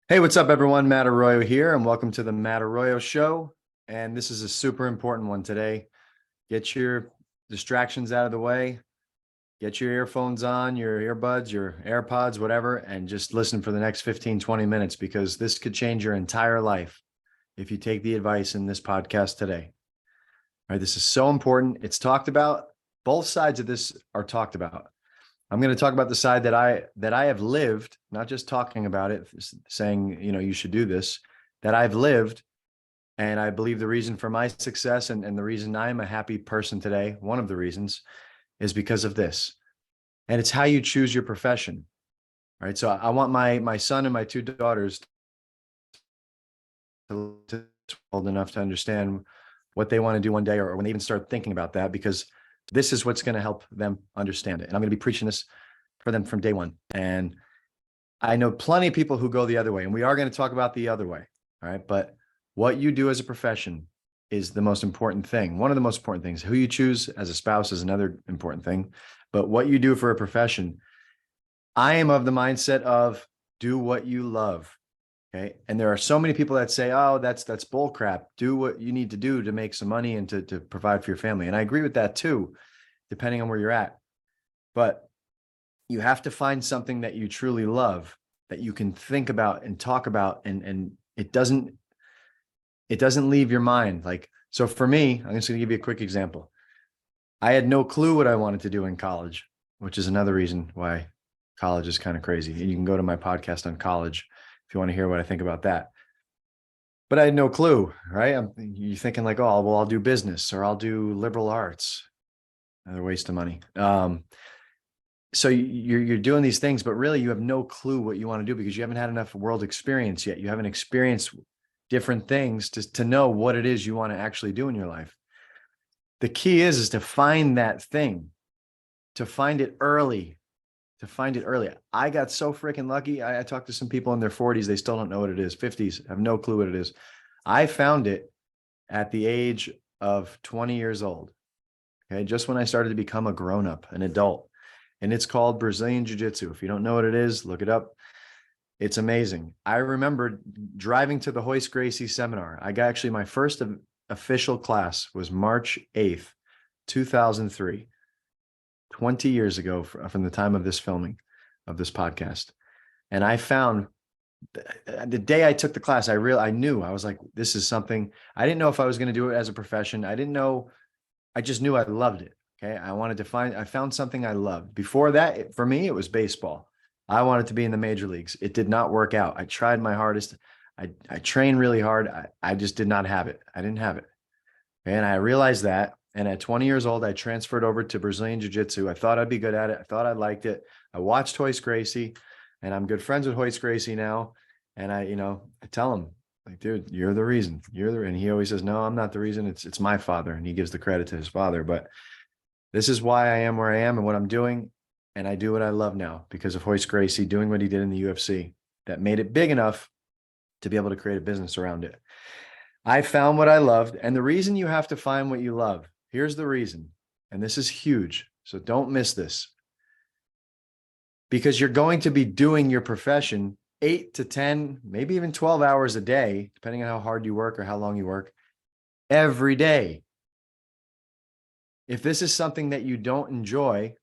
Hey, what's up, everyone? Matt Arroyo here, and welcome to the Matt Arroyo Show. And this is a super important one today. Get your distractions out of the way, get your earphones on, your earbuds, your AirPods, whatever, and just listen for the next 15, 20 minutes because this could change your entire life if you take the advice in this podcast today. All right, this is so important. It's talked about. Both sides of this are talked about. I'm going to talk about the side that I have lived, not just talking about it, saying, you should do this, that I've lived. And I believe the reason for my success and the reason I'm a happy person today, one of the reasons, is because of this. And it's how you choose your profession. Right. So I want my son and my two daughters to old enough to understand what they want to do one day, or when they even start thinking about that, because this is what's going to help them understand it. And I'm going to be preaching this for them from day one. And I know plenty of people who go the other way, and we are going to talk about the other way. All right. But what you do as a profession is the most important thing. One of the most important things. Who you choose as a spouse is another important thing. But what you do for a profession, I am of the mindset of do what you love. Okay. And there are so many people that say, oh, that's bull crap. Do what you need to do to make some money and to provide for your family. And I agree with that too, depending on where you're at. But you have to find something that you truly love, that you can think about and talk about, and it doesn't leave your mind. Like, so for me, I'm just going to give you a quick example. I had no clue what I wanted to do in college, which is another reason why college is kind of crazy. And you can go to my podcast on college if you want to hear what I think about that. But I had no clue, right? You're thinking like, oh, well, I'll do business or I'll do liberal arts. Another waste of money. So you're doing these things, but really you have no clue what you want to do because you haven't had enough world experience yet. You haven't experienced different things to know what it is you want to actually do in your life. The key is to find that thing, to find it early, to find it early. I got so freaking lucky. I talked to some people in their 40s. They still don't know what it is. 50s have no clue what it is. I found it at the age of 20 years old. Okay. Just when I started to become a grown-up, an adult. And it's called Brazilian Jiu-Jitsu. If you don't know what it is, look it up. It's amazing. I remember driving to the Hoist Gracie seminar. I got actually my first official class was March 8th, 2003, 20 years ago from the time of this filming of this podcast. And I found the day I took the class, I knew, I was like, this is something. I didn't know if I was going to do it as a profession. I didn't know. I just knew I loved it. Okay. I found something I loved. Before that, for me, it was baseball. I wanted to be in the major leagues. It did not work out. I tried my hardest. I trained really hard. I just did not have it. I didn't have it. And I realized that. And at 20 years old, I transferred over to Brazilian Jiu-Jitsu. I thought I'd be good at it. I thought I liked it. I watched Hoist Gracie, and I'm good friends with Hoist Gracie now. And I tell him, like, dude, you're the reason. And he always says, no, I'm not the reason. It's my father. And he gives the credit to his father. But this is why I am where I am and what I'm doing. And I do what I love now because of Hoist Gracie doing what he did in the UFC that made it big enough to be able to create a business around it. I found what I loved. And the reason you have to find what you love, here's the reason. And this is huge. So don't miss this. Because you're going to be doing your profession 8 to 10, maybe even 12 hours a day, depending on how hard you work or how long you work, every day. If this is something that you don't enjoy,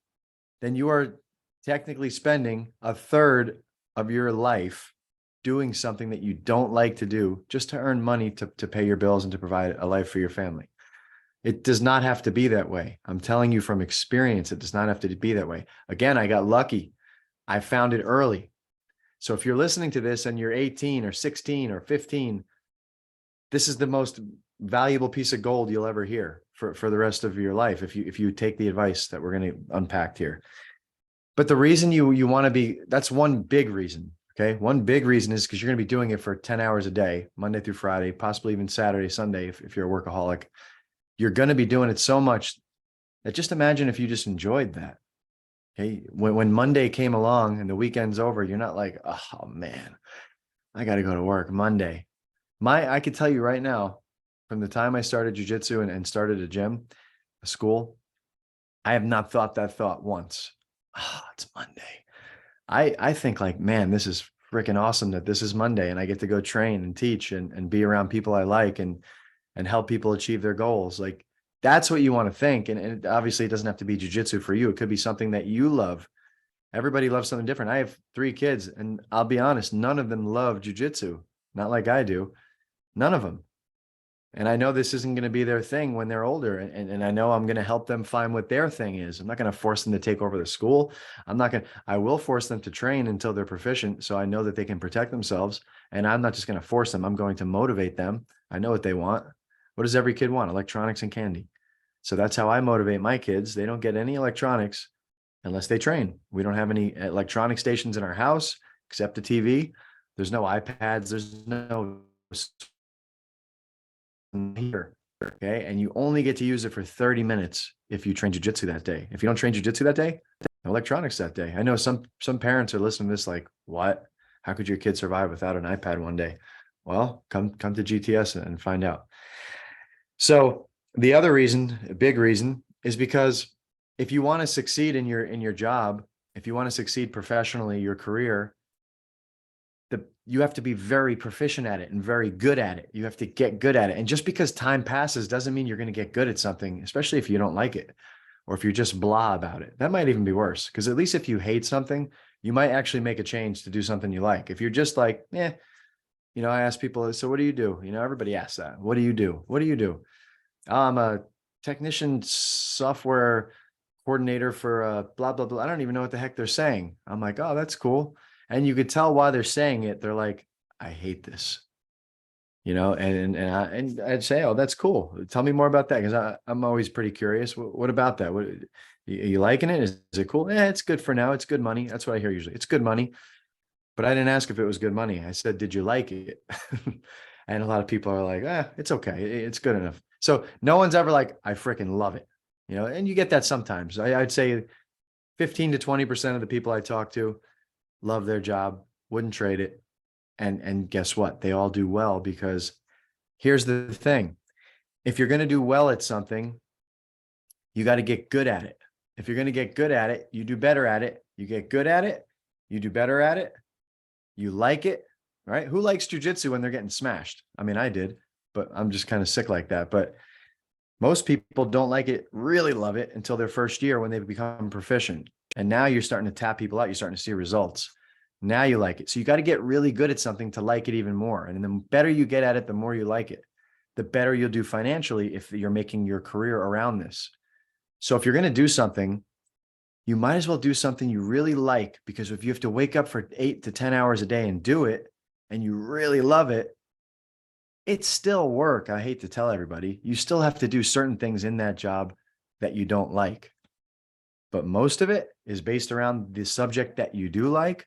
then you are technically spending a third of your life doing something that you don't like to do just to earn money to pay your bills and to provide a life for your family. It does not have to be that way. I'm telling you from experience, it does not have to be that way. Again, I got lucky. I found it early. So if you're listening to this and you're 18 or 16 or 15, this is the most valuable piece of gold you'll ever hear for the rest of your life if you take the advice that we're going to unpack here. But the reason you want to be, that's one big reason. Okay. One big reason is because you're going to be doing it for 10 hours a day, Monday through Friday, possibly even Saturday, Sunday, if you're a workaholic. You're going to be doing it so much that just imagine if you just enjoyed that. Okay. When Monday came along and the weekend's over, you're not like, oh man, I got to go to work Monday. I could tell you right now, from the time I started jujitsu and started a gym, a school, I have not thought that thought once. Oh, it's Monday. I think like, man, this is freaking awesome that this is Monday and I get to go train and teach and be around people I like and help people achieve their goals. Like that's what you want to think. And obviously it doesn't have to be jujitsu for you. It could be something that you love. Everybody loves something different. I have 3 kids and I'll be honest, none of them love jujitsu. Not like I do. None of them. And I know this isn't going to be their thing when they're older. And I know I'm going to help them find what their thing is. I'm not going to force them to take over the school. I will force them to train until they're proficient. So I know that they can protect themselves. And I'm not just going to force them. I'm going to motivate them. I know what they want. What does every kid want? Electronics and candy. So that's how I motivate my kids. They don't get any electronics unless they train. We don't have any electronic stations in our house except the TV. There's no iPads. There's no here. Okay. And you only get to use it for 30 minutes if you train jujitsu that day. If you don't train jujitsu that day, no electronics that day. I know some parents are listening to this like, what? How could your kid survive without an iPad one day? Well, come to GTS and find out. So the other reason, a big reason, is because if you want to succeed in your job, if you want to succeed professionally, your career, you have to be very proficient at it and very good at it. You have to get good at it. And just because time passes doesn't mean you're going to get good at something, especially if you don't like it or if you're just blah about it. That might even be worse, because at least if you hate something, you might actually make a change to do something you like. If you're just like, I ask people, so what do you do? Everybody asks that. What do you do? What do you do? I'm a technician, software coordinator for blah, blah, blah. I don't even know what the heck they're saying. I'm like, oh, that's cool. And you could tell why they're saying it. They're like, I hate this, and I'd say, oh, that's cool. Tell me more about that. Cause I'm always pretty curious. What about that? What, you liking it? Is it cool? Yeah, it's good for now. It's good money. That's what I hear usually. It's good money, but I didn't ask if it was good money. I said, did you like it? And a lot of people are like, it's okay. It's good enough. So no one's ever like, I freaking love it, and you get that sometimes. I'd say 15 to 20% of the people I talk to love their job, wouldn't trade it. And guess what? They all do well, because here's the thing. If you're going to do well at something, you got to get good at it. If you're going to get good at it, you do better at it. You get good at it, you do better at it. You like it, right? Who likes jujitsu when they're getting smashed? I mean, I did, but I'm just kind of sick like that. But most people don't like it, really love it until their first year when they become proficient. And now you're starting to tap people out. You're starting to see results. Now you like it. So you got to get really good at something to like it even more. And the better you get at it, the more you like it, the better you'll do financially if you're making your career around this. So if you're going to do something, you might as well do something you really like, because if you have to wake up for 8 to 10 hours a day and do it, and you really love it, it's still work. I hate to tell everybody, you still have to do certain things in that job that you don't like. But most of it is based around the subject that you do like.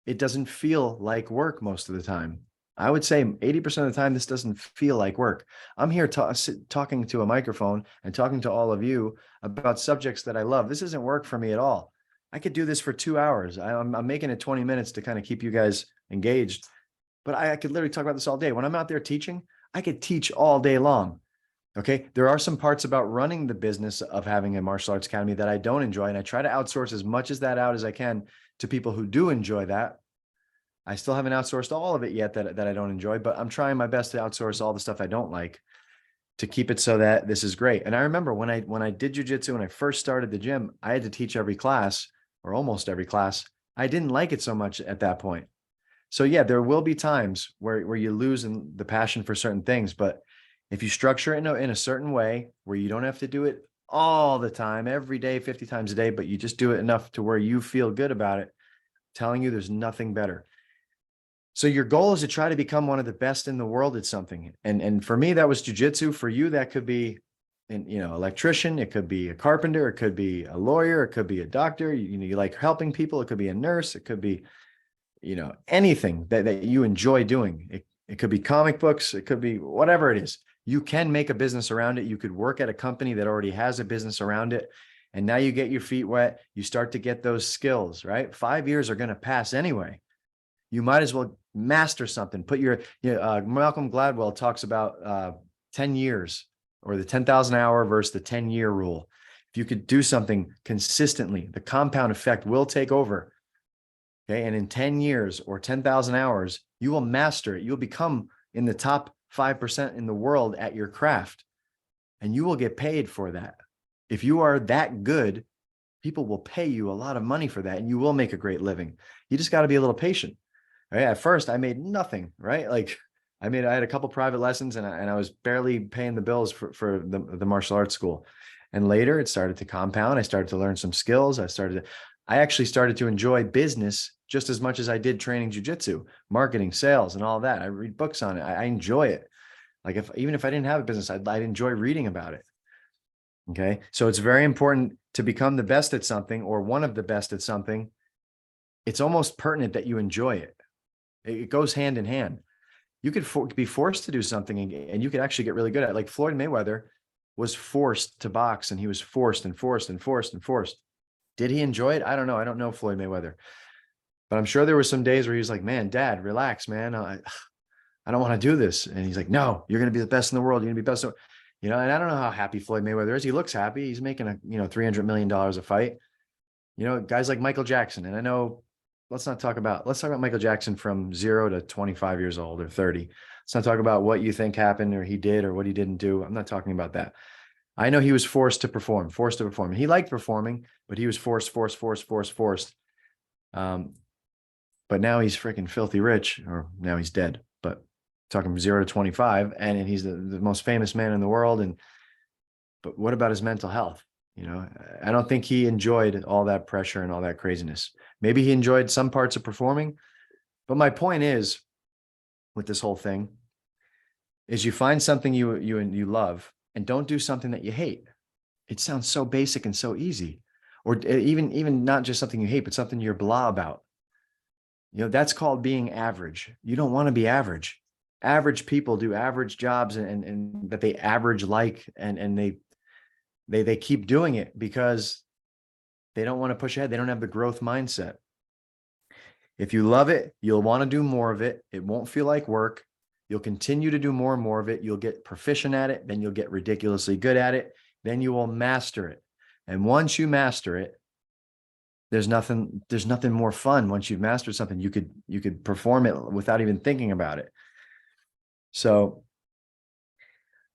It doesn't feel like work most of the time. I would say 80% of the time, this doesn't feel like work. I'm here talking to a microphone and talking to all of you about subjects that I love. This isn't work for me at all. I could do this for 2 hours. I'm making it 20 minutes to kind of keep you guys engaged, but I could literally talk about this all day. When I'm out there teaching, I could teach all day long. Okay. There are some parts about running the business of having a martial arts academy that I don't enjoy. And I try to outsource as much as that out as I can to people who do enjoy that. I still haven't outsourced all of it yet that I don't enjoy, but I'm trying my best to outsource all the stuff I don't like to keep it so that this is great. And I remember when I did jujitsu, when I first started the gym, I had to teach every class or almost every class. I didn't like it so much at that point. So yeah, there will be times where you lose the passion for certain things, but if you structure it in a certain way where you don't have to do it all the time, every day, 50 times a day, but you just do it enough to where you feel good about it, telling you there's nothing better. So your goal is to try to become one of the best in the world at something. And for me, that was jujitsu. For you, that could be an electrician, it could be a carpenter, it could be a lawyer, it could be a doctor. You like helping people, it could be a nurse, it could be anything that you enjoy doing. It could be comic books, it could be whatever it is. You can make a business around it. You could work at a company that already has a business around it. And now you get your feet wet, you start to get those skills, right? 5 years are going to pass anyway. You might as well master something. Put your, Malcolm Gladwell talks about 10 years or the 10,000 hour versus the 10-year rule. If you could do something consistently, the compound effect will take over. Okay. And in 10 years or 10,000 hours, you will master it. You'll become in the top 5% in the world at your craft, and you will get paid for that. If you are that good, people will pay you a lot of money for that, and you will make a great living. You just got to be a little patient. Right? At first, I made nothing, right? Like I had a couple private lessons, and I was barely paying the bills for the martial arts school. And later it started to compound. I started to learn some skills. I actually started to enjoy business just as much as I did training jujitsu, marketing, sales, and all that. I read books on it. I enjoy it. Like even if I didn't have a business, I'd enjoy reading about it. Okay. So it's very important to become the best at something, or one of the best at something. It's almost pertinent that you enjoy it. It goes hand in hand. You could be forced to do something, and you could actually get really good at it. Like Floyd Mayweather was forced to box, and he was forced and forced and forced and forced. Did he enjoy it? I don't know. I don't know Floyd Mayweather, but I'm sure there were some days where he was like, man, Dad, relax, man. I don't want to do this. And he's like, no, you're going to be the best in the world. You're going to be best. And I don't know how happy Floyd Mayweather is. He looks happy. He's making $300 million a fight. Guys like Michael Jackson. And I know, let's talk about Michael Jackson from 0 to 25 years old or 30. Let's not talk about what you think happened or he did or what he didn't do. I'm not talking about that. I know he was forced to perform. He liked performing, but he was forced. But now he's freaking filthy rich, or now he's dead. But talking from 0 to 25, and he's the most famous man in the world. But what about his mental health? I don't think he enjoyed all that pressure and all that craziness. Maybe he enjoyed some parts of performing, but my point is, with this whole thing, is you find something you love, and don't do something that you hate. It sounds so basic and so easy, or even not just something you hate, but something you're blah about. That's called being average. You don't want to be average. Average people do average jobs, and that they average and they keep doing it because they don't want to push ahead. They don't have the growth mindset. If you love it, you'll want to do more of it. It won't feel like work. You'll continue to do more and more of it. You'll get proficient at it. Then you'll get ridiculously good at it. Then you will master it. And once you master it, there's nothing more fun. Once you've mastered something, you could perform it without even thinking about it. So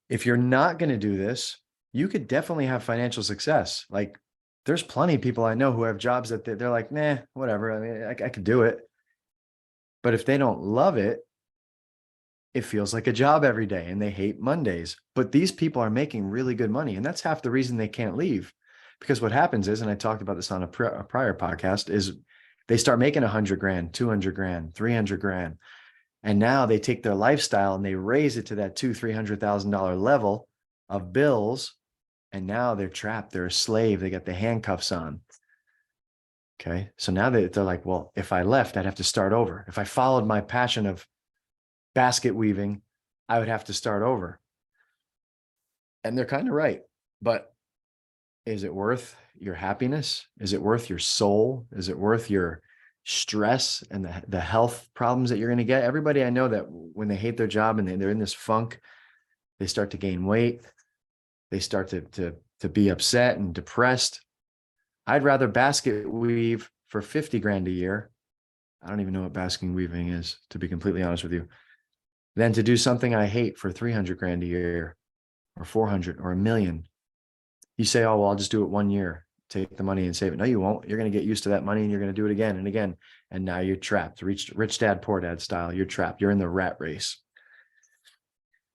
if you're not going to do this, you could definitely have financial success. Like there's plenty of people I know who have jobs that they're like, nah, whatever. I mean, I could do it. But if they don't love it, it feels like a job every day, and they hate Mondays. But these people are making really good money. And that's half the reason they can't leave. Because what happens is, and I talked about this on a prior podcast, is they start making 100 grand, 200 grand, 300 grand. And now they take their lifestyle and they raise it to that $200,000-$300,000 level of bills. And now they're trapped. They're a slave. They got the handcuffs on. Okay. So now they're like, well, if I left, I'd have to start over. If I followed my passion of basket weaving, I would have to start over. And they're kind of right. But is it worth your happiness? Is it worth your soul? Is it worth your stress and the health problems that you're going to get? Everybody I know that when they hate their job and they're in this funk, they start to gain weight. They start to be upset and depressed. I'd rather basket weave for 50 grand a year. I don't even know what basket weaving is, to be completely honest with you, than to do something I hate for 300 grand a year or 400 or $1 million. You say, oh, well, I'll just do it 1 year, take the money and save it. No, you won't. You're going to get used to that money, and you're going to do it again and again. And now you're trapped. Rich dad, poor dad style. You're trapped. You're in the rat race.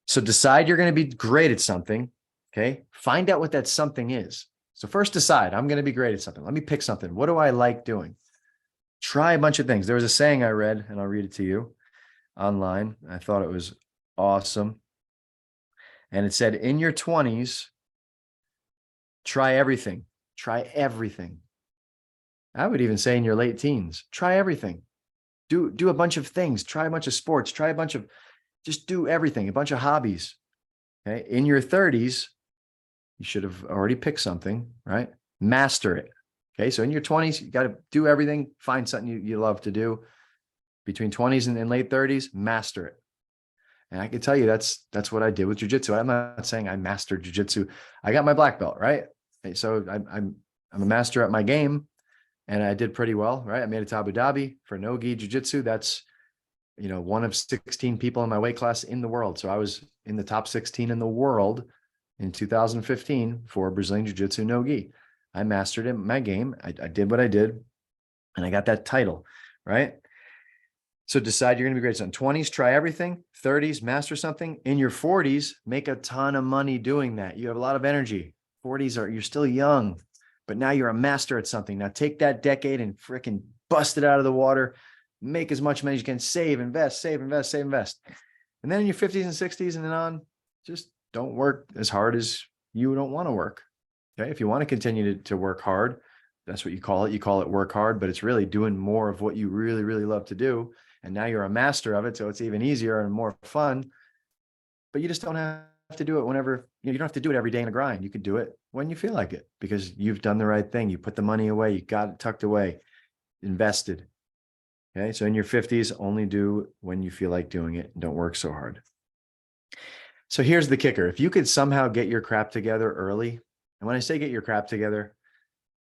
So decide you're going to be great at something. Okay. Find out what that something is. So first decide, I'm going to be great at something. Let me pick something. What do I like doing? Try a bunch of things. There was a saying I read, and I'll read it to you online. I thought it was awesome. And it said, in your 20s, try everything. Try everything. I would even say in your late teens, try everything. Do a bunch of things. Try a bunch of sports. Just do everything, a bunch of hobbies. Okay. In your 30s, you should have already picked something, right? Master it. Okay. So in your 20s, you got to do everything. Find something you love to do. Between 20s and late 30s, master it. And I can tell you that's what I did with jujitsu. I'm not saying I mastered jujitsu. I got my black belt, right? So I'm a master at my game, and I did pretty well, right? I made it to Abu Dhabi for no-gi jiu-jitsu. That's, one of 16 people in my weight class in the world. So I was in the top 16 in the world in 2015 for Brazilian jiu-jitsu no-gi. I mastered it, my game. I did what I did, and I got that title, right? So decide you're going to be great. So in 20s, try everything. 30s, master something. In your 40s, make a ton of money doing that. You have a lot of energy. 40s you're still young, but now you're a master at something. Now take that decade and freaking bust it out of the water. Make as much money as you can. Save, invest, save, invest, save, invest. And then in your 50s and 60s and then on, just don't work as hard as you don't want to work. Okay. If you want to continue to work hard, that's what you call it. You call it work hard, but it's really doing more of what you really, really love to do. And now you're a master of it. So it's even easier and more fun, but you just don't have to do it whenever, you don't have to do it every day in a grind. You could do it when you feel like it because you've done the right thing. You put the money away, you got it tucked away, invested. Okay. So in your 50s, only do when you feel like doing it and don't work so hard. So here's the kicker. If you could somehow get your crap together early, and when I say get your crap together,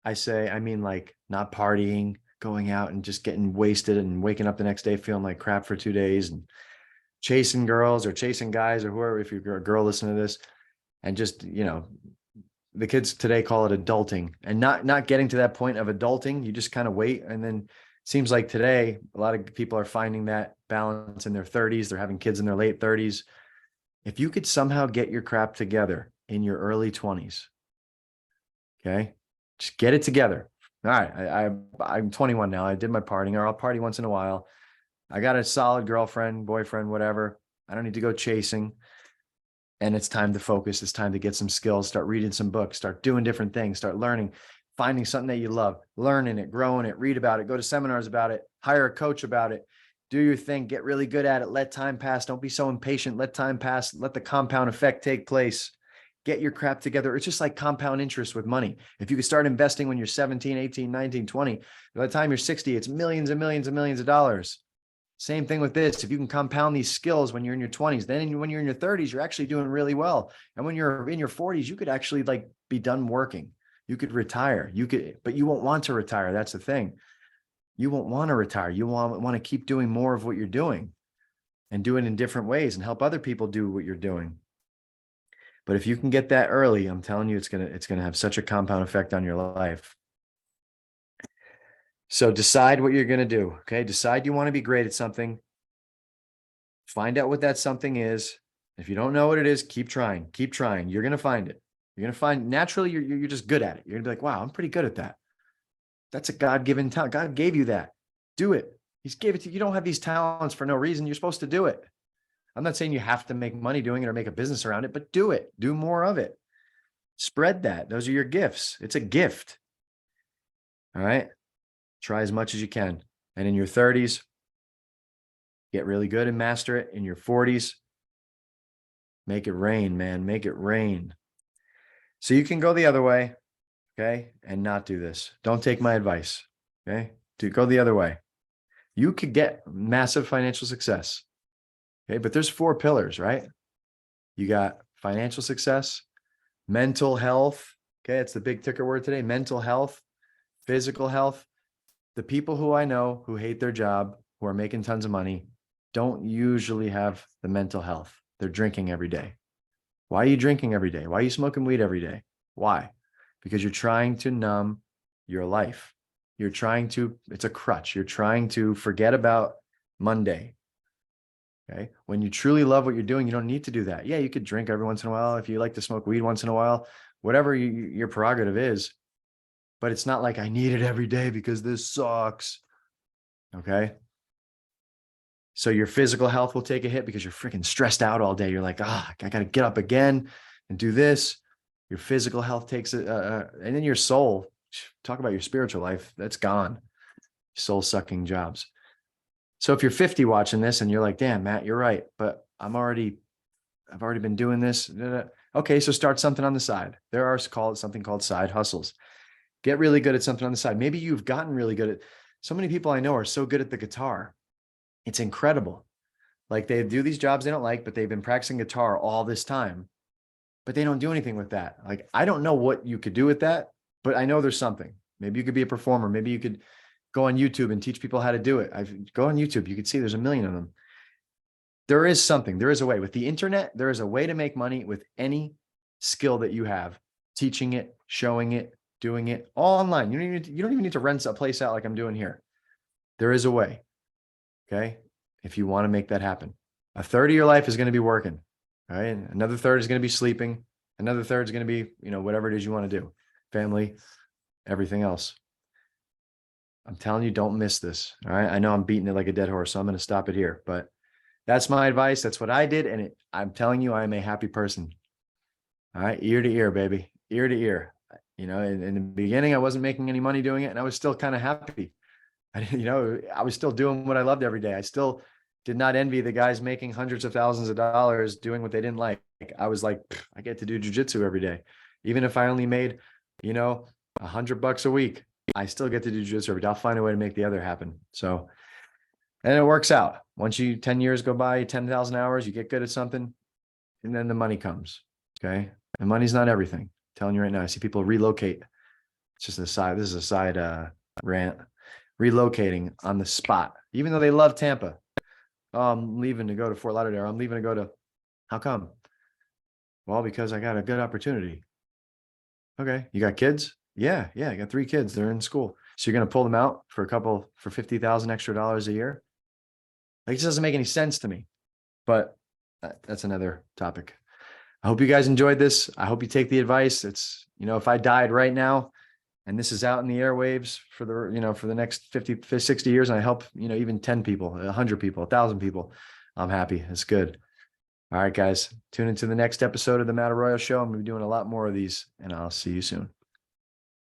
I mean like not partying, going out and just getting wasted and waking up the next day feeling like crap for 2 days and chasing girls or chasing guys or whoever, if you're a girl listening to this, and just, the kids today call it adulting, and not getting to that point of adulting. You just kind of wait. And then it seems like today, a lot of people are finding that balance in their 30s. They're having kids in their late 30s. If you could somehow get your crap together in your early 20s, okay, just get it together. All right, I'm 21 now. I did my partying, or I'll party once in a while. I got a solid girlfriend, boyfriend, whatever. I don't need to go chasing. And it's time to focus. It's time to get some skills, start reading some books, start doing different things, start learning, finding something that you love, learning it, growing it, read about it, go to seminars about it, hire a coach about it, do your thing, get really good at it, let time pass. Don't be so impatient. Let time pass. Let the compound effect take place. Get your crap together. It's just like compound interest with money. If you could start investing when you're 17, 18, 19, 20, by the time you're 60, it's millions and millions and millions of dollars. Same thing with this. If you can compound these skills when you're in your 20s, then when you're in your 30s, you're actually doing really well. And when you're in your 40s, you could actually like be done working. You could retire. But you won't want to retire. That's the thing. You won't want to retire. You want to keep doing more of what you're doing and do it in different ways and help other people do what you're doing. But if you can get that early, I'm telling you, it's gonna have such a compound effect on your life. So decide what you're gonna do. Okay, decide you want to be great at something. Find out what that something is. If you don't know what it is, keep trying. Keep trying. You're gonna find it. You're gonna find naturally. You're just good at it. You're gonna be like, wow, I'm pretty good at that. That's a God-given talent. God gave you that. Do it. He's gave it to you. You don't have these talents for no reason. You're supposed to do it. I'm not saying you have to make money doing it or make a business around it, but do it. Do more of it. Spread that. Those are your gifts. It's a gift. All right. Try as much as you can. And in your 30s, get really good and master it. In your 40s, make it rain, man. Make it rain. So you can go the other way, okay, and not do this. Don't take my advice, okay? Go the other way. You could get massive financial success. Okay, but there's 4 pillars, right? You got financial success, mental health. Okay, it's the big ticker word today, mental health, physical health. The people who I know who hate their job, who are making tons of money, don't usually have the mental health. They're drinking every day. Why are you drinking every day? Why are you smoking weed every day? Why? Because you're trying to numb your life. It's a crutch. You're trying to forget about Monday. Okay. When you truly love what you're doing, you don't need to do that. Yeah, you could drink every once in a while. If you like to smoke weed once in a while, whatever your prerogative is, but it's not like I need it every day because this sucks. Okay. So your physical health will take a hit because you're freaking stressed out all day. You're like, I got to get up again and do this. Your physical health takes it. And then your soul, talk about your spiritual life. That's gone. Soul sucking jobs. So if you're 50 watching this and you're like, damn, Matt, you're right, but I've already been doing this. Okay, so start something on the side. There are something called side hustles. Get really good at something on the side. Maybe you've gotten really good at, so many people I know are so good at the guitar. It's incredible. Like they do these jobs they don't like, but they've been practicing guitar all this time, but they don't do anything with that. Like, I don't know what you could do with that, but I know there's something. Maybe you could be a performer. Maybe you could go on YouTube and teach people how to do it. Go on YouTube. You could see there's a million of them. There is something, there is a way with the internet. There is a way to make money with any skill that you have, teaching it, showing it, doing it all online. You don't even need to rent a place out like I'm doing here. There is a way. Okay. If you want to make that happen, a third of your life is going to be working. All right. Another third is going to be sleeping. Another third is going to be, whatever it is you want to do, family, everything else. I'm telling you, don't miss this. All right. I know I'm beating it like a dead horse, so I'm going to stop it here, but that's my advice. That's what I did. And I'm telling you, I'm a happy person. All right. Ear to ear, baby. Ear to ear. In the beginning, I wasn't making any money doing it, and I was still kind of happy. I was still doing what I loved every day. I still did not envy the guys making hundreds of thousands of dollars doing what they didn't like. I was like, I get to do jujitsu every day. Even if I only made, $100 a week, I still get to do jujitsu every day. I'll find a way to make the other happen. So, and it works out. Once 10 years go by, 10,000 hours, you get good at something, and then the money comes. Okay. And money's not everything. I'm telling you right now, I see people relocate. It's just a side. This is a side rant. Relocating on the spot, even though they love Tampa. Oh, I'm leaving to go to Fort Lauderdale. I'm leaving to go to, how come? Well, because I got a good opportunity. Okay. You got kids? Yeah. I got 3 kids. They're in school. So you're going to pull them out for $50,000 extra a year? Like, it doesn't make any sense to me, but that's another topic. I hope you guys enjoyed this. I hope you take the advice. It's, if I died right now and this is out in the airwaves for the next 50, 60 years, and I help, even 10 people, 100 people, 1,000 people, I'm happy. It's good. All right, guys, tune into the next episode of the Arroyo Show. I'm going to be doing a lot more of these, and I'll see you soon.